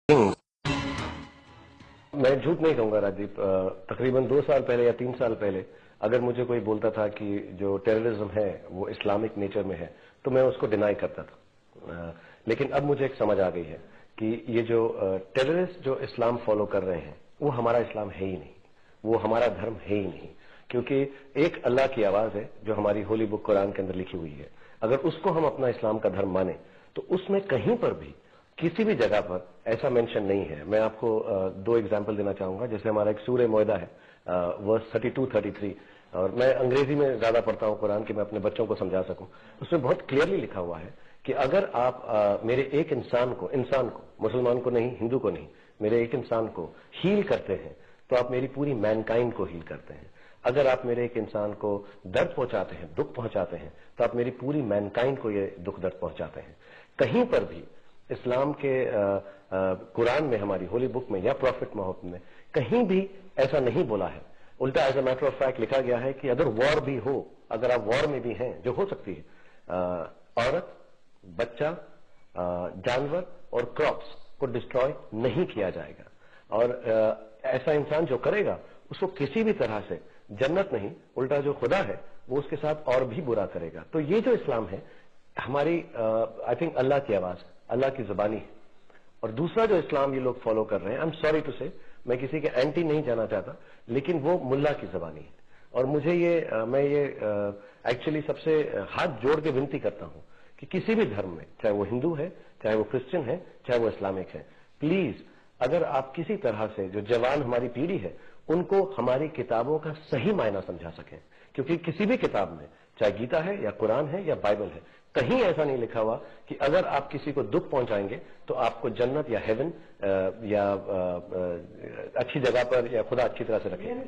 मैं झूठ नहीं कहूंगा राजदीप, तकरीबन 2 साल पहले या 3 साल पहले अगर मुझे कोई बोलता था कि जो टेररिज्म है वो इस्लामिक नेचर में है तो मैं उसको डिनाई करता था। लेकिन अब मुझे एक समझ आ गई है कि ये जो टेररिस्ट जो इस्लाम फॉलो कर रहे हैं वो हमारा इस्लाम है ही नहीं, वो हमारा धर्म है ही नहीं। क्योंकि एक अल्लाह की आवाज है जो हमारी होली बुक कुरान के अंदर लिखी हुई है, अगर उसको हम अपना इस्लाम का धर्म माने तो उसमें कहीं पर भी किसी भी जगह पर ऐसा मेंशन नहीं है। मैं आपको 2 एग्जाम्पल देना चाहूंगा। जैसे हमारा एक सूरह मोइदा है, वर्स 32-33, और मैं अंग्रेजी में ज्यादा पढ़ता हूं कुरान कि मैं अपने बच्चों को समझा सकूं। उसमें बहुत क्लियरली लिखा हुआ है कि अगर आप मेरे एक इंसान को मुसलमान को नहीं, हिंदू को नहीं, मेरे एक इंसान को हील करते हैं तो आप मेरी पूरी मैनकाइंड को हील करते हैं। अगर आप मेरे एक इंसान को दर्द पहुंचाते हैं, दुख पहुंचाते हैं, तो आप मेरी पूरी मैनकाइंड को ये दुख दर्द पहुंचाते हैं। कहीं पर भी इस्लाम के कुरान में, हमारी होली बुक में या प्रॉफिट मोहम्मद में कहीं भी ऐसा नहीं बोला है। उल्टा as a matter of fact लिखा गया है कि अगर वॉर भी हो, अगर आप वॉर में भी हैं, जो हो सकती है, औरत, बच्चा, जानवर और क्रॉप्स को डिस्ट्रॉय नहीं किया जाएगा। और ऐसा इंसान जो करेगा उसको किसी भी तरह से जन्नत नहीं, उल्टा जो खुदा है वो उसके साथ और भी बुरा करेगा। तो ये जो इस्लाम है हमारी आई थिंक अल्लाह की आवाज, अल्लाह की जुबानी है। और दूसरा जो इस्लाम ये लोग फॉलो कर रहे हैं, आई एम सॉरी टू से, मैं किसी के एंटी नहीं जाना चाहता, लेकिन वो मुल्ला की जुबानी है। और मुझे मैं ये एक्चुअली सबसे हाथ जोड़ के विनती करता हूं कि किसी भी धर्म में, चाहे वो हिंदू है, चाहे वो क्रिश्चियन है, चाहे वो इस्लामिक है, प्लीज अगर आप किसी तरह से जो जवान हमारी पीढ़ी है उनको हमारी किताबों का सही मायना समझा सकें। क्योंकि किसी भी किताब में, चाहे गीता है या कुरान है या बाइबल है, कहीं ऐसा नहीं लिखा हुआ कि अगर आप किसी को दुख पहुंचाएंगे तो आपको जन्नत या हेवन या अच्छी जगह पर या खुदा अच्छी तरह से रखेंगे।